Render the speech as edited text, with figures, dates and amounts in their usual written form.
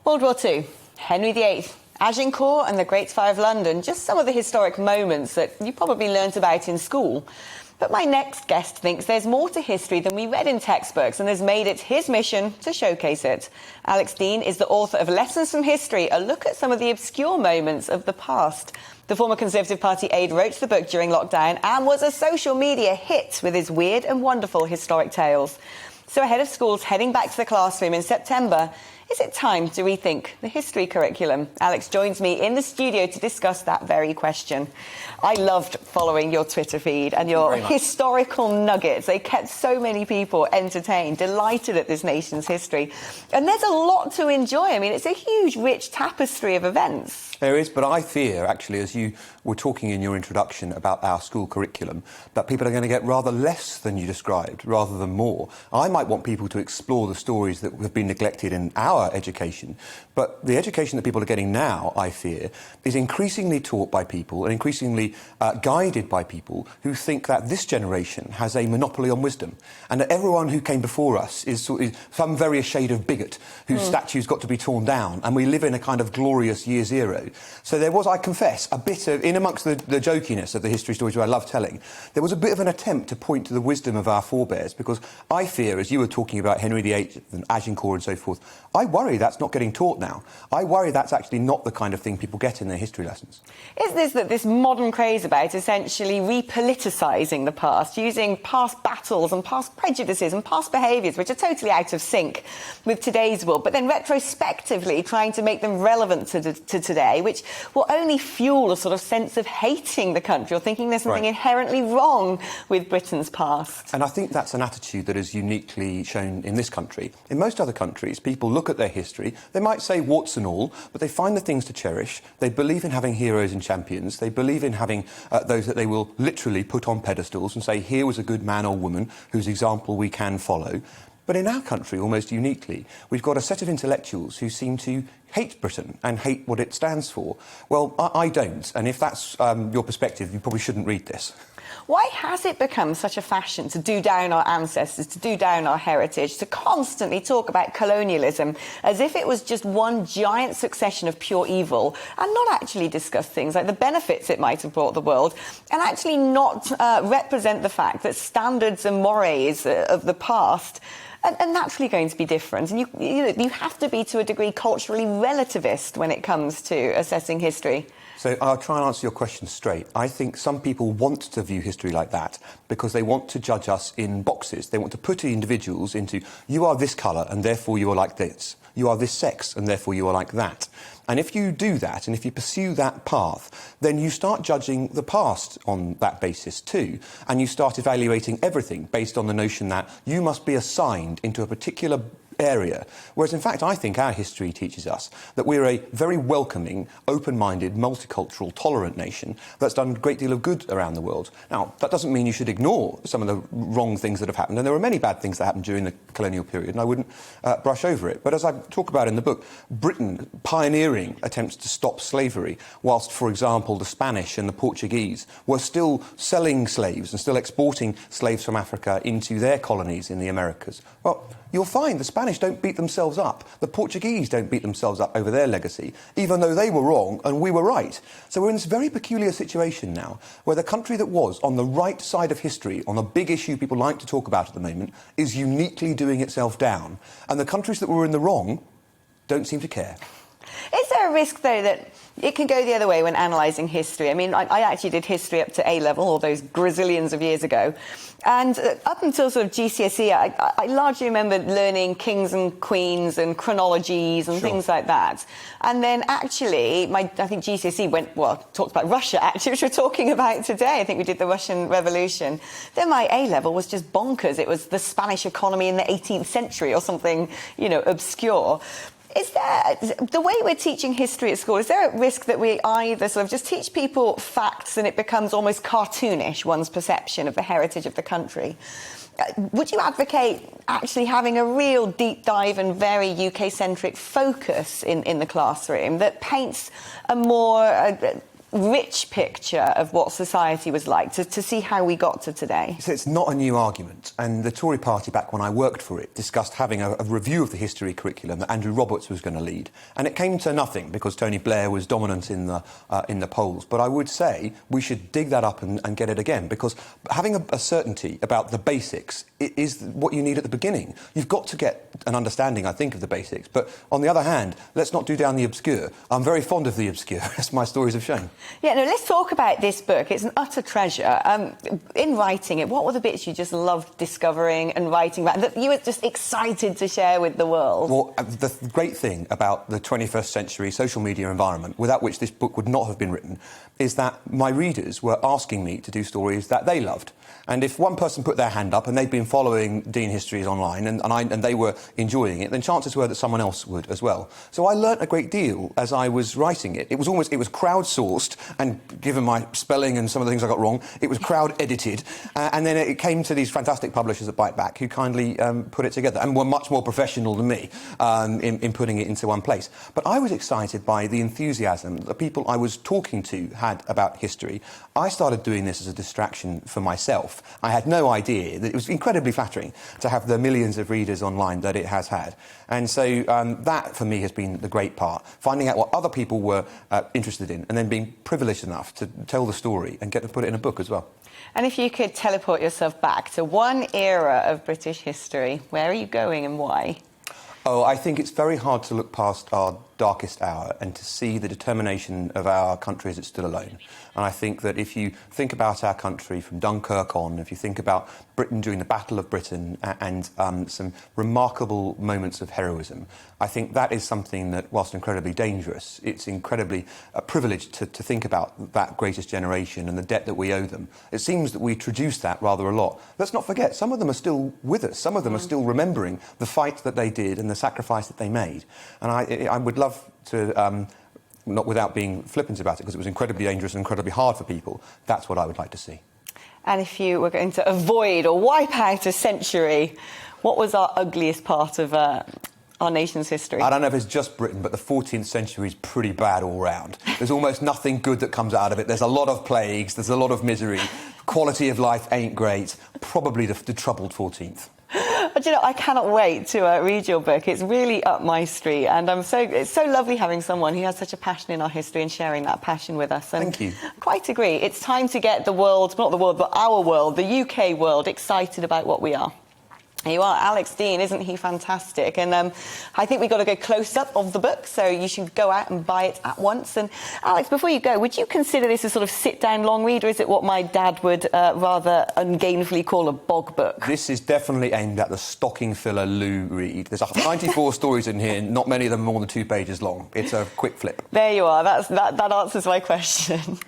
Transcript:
World War II, Henry VIII, Agincourt and the Great Fire of London, just some of the historic moments that you probably learnt about in school. But my next guest thinks there's more to history than we read in textbooks and has made it his mission to showcase it. Alex Deane is the author of Lessons from History, a look at some of the obscure moments of the past. The former Conservative Party aide wrote the book during lockdown and was a social media hit with his weird and wonderful historic tales. So ahead of schools heading back to the classroom in September, is it time to rethink the history curriculum? Alex joins me in the studio to discuss that very question. I loved following your Twitter feed and your historical nuggets. They kept so many people entertained, delighted at this nation's history. And there's a lot to enjoy. I mean, it's a huge, rich tapestry of events. There is, but I fear, actually, as you were talking in your introduction about our school curriculum, that people are going to get rather less than you described, rather than more. I might want people to explore the stories that have been neglected in our education, but the education that people are getting now, I fear, is increasingly taught by people and increasingly guided by people who think that this generation has a monopoly on wisdom, and that everyone who came before us is some various shade of bigot whose statues got to be torn down, and we live in a kind of glorious year zero. So there was, I confess, a bit of, in amongst the jokiness of the history stories which I love telling, there was a bit of an attempt to point to the wisdom of our forebears, because I fear, as you were talking about Henry VIII and Agincourt and so forth, I worry that's not getting taught now. I worry that's actually not the kind of thing people get in their history lessons. Is this modern craze about essentially repoliticising the past, using past battles and past prejudices and past behaviours which are totally out of sync with today's world, but then retrospectively trying to make them relevant to today, which will only fuel a sort of sense of hating the country or thinking there's something inherently wrong with Britain's past? And I think that's an attitude that is uniquely shown in this country. In most other countries, people look at their history, they might say warts and all, but they find the things to cherish. They believe in having heroes and champions. They believe in having those that they will literally put on pedestals and say, here was a good man or woman whose example we can follow. But in our country, almost uniquely, we've got a set of intellectuals who seem to hate Britain and hate what it stands for. Well, I don't, and if that's your perspective, you probably shouldn't read this. Why has it become such a fashion to do down our ancestors, to do down our heritage, to constantly talk about colonialism as if it was just one giant succession of pure evil, and not actually discuss things like the benefits it might have brought the world, and actually not represent the fact that standards and mores of the past are naturally going to be different, and you have to be, to a degree, culturally relativist when it comes to assessing history? So I'll try and answer your question straight. I think some people want to view history like that because they want to judge us in boxes. They want to put individuals into, you are this colour and therefore you are like this. You are this sex and therefore you are like that. And if you do that, and if you pursue that path, then you start judging the past on that basis too. And you start evaluating everything based on the notion that you must be assigned into a particular area. Whereas, in fact, I think our history teaches us that we're a very welcoming, open-minded, multicultural, tolerant nation that's done a great deal of good around the world. Now, that doesn't mean you should ignore some of the wrong things that have happened, and there were many bad things that happened during the colonial period, and I wouldn't brush over it. But as I talk about in the book, Britain pioneering attempts to stop slavery, whilst, for example, the Spanish and the Portuguese were still selling slaves and still exporting slaves from Africa into their colonies in the Americas. Well, you'll find the Spanish don't beat themselves up. The Portuguese don't beat themselves up over their legacy, even though they were wrong and we were right. So we're in this very peculiar situation now, where the country that was on the right side of history, on a big issue people like to talk about at the moment, is uniquely doing itself down. And the countries that were in the wrong don't seem to care. Is there a risk, though, that it can go the other way when analysing history? I mean, I actually did history up to A-level, all those gazillions of years ago. And up until sort of GCSE, I largely remember learning kings and queens and chronologies and things like that. And then actually, I think GCSE talked about Russia, actually, which we're talking about today. I think we did the Russian Revolution. Then my A-level was just bonkers. It was the Spanish economy in the 18th century or something, obscure. Is there, the way we're teaching history at school, is there a risk that we either sort of just teach people facts and it becomes almost cartoonish, one's perception of the heritage of the country? Would you advocate actually having a real deep dive and very UK-centric focus in the classroom that paints a more rich picture of what society was like, to see how we got to today. So it's not a new argument, and the Tory party, back when I worked for it, discussed having a review of the history curriculum that Andrew Roberts was going to lead, and it came to nothing because Tony Blair was dominant in the polls. But I would say we should dig that up and get it again, because having a certainty about the basics is what you need at the beginning. You've got to get an understanding, I think, of the basics, but on the other hand, let's not do down the obscure. I'm very fond of the obscure, as my stories have shown. Yeah, no, let's talk about this book. It's an utter treasure. In writing it, what were the bits you just loved discovering and writing about, that you were just excited to share with the world? Well, the great thing about the 21st century social media environment, without which this book would not have been written, is that my readers were asking me to do stories that they loved. And if one person put their hand up and they'd been following Deane Histories online and they were enjoying it, then chances were that someone else would as well. So I learnt a great deal as I was writing it. It was crowdsourced, and given my spelling and some of the things I got wrong, it was crowd-edited. And then it came to these fantastic publishers at Bite Back who kindly put it together and were much more professional than me in putting it into one place. But I was excited by the enthusiasm that the people I was talking to had about history. I started doing this as a distraction for myself. I had no idea that it was incredibly flattering to have the millions of readers online that it has had. And so that, for me, has been the great part, finding out what other people were interested in and then being privileged enough to tell the story and get to put it in a book as well. And if you could teleport yourself back to one era of British history, where are you going and why? Oh, I think it's very hard to look past our darkest hour and to see the determination of our country as it stood alone. And I think that if you think about our country from Dunkirk on, if you think about Britain during the Battle of Britain and some remarkable moments of heroism, I think that is something that, whilst incredibly dangerous, it's incredibly privileged to think about that greatest generation and the debt that we owe them. It seems that we traduce that rather a lot. Let's not forget, some of them are still with us. Some of them are still remembering the fight that they did and the sacrifice that they made. And I would love to, not without being flippant about it, because it was incredibly dangerous and incredibly hard for people, that's what I would like to see. And if you were going to avoid or wipe out a century, what was our ugliest part of our nation's history? I don't know if it's just Britain, but the 14th century is pretty bad all round. There's almost nothing good that comes out of it. There's a lot of plagues, there's a lot of misery. Quality of life ain't great. Probably the troubled 14th. But, you know, I cannot wait to read your book. It's really up my street, and it's so lovely having someone who has such a passion in our history and sharing that passion with us. And thank you. Quite agree. It's time to get the world, not the world, but our world, the UK world, excited about what we are. Here you are, Alex Deane, isn't he fantastic? And I think we've got to go close-up of the book, so you should go out and buy it at once. And Alex, before you go, would you consider this a sort of sit-down long read, or is it what my dad would rather ungainfully call a bog book? This is definitely aimed at the stocking filler Lou read. There's 94 stories in here, not many of them more than 2 pages long. It's a quick flip. There you are, that answers my question.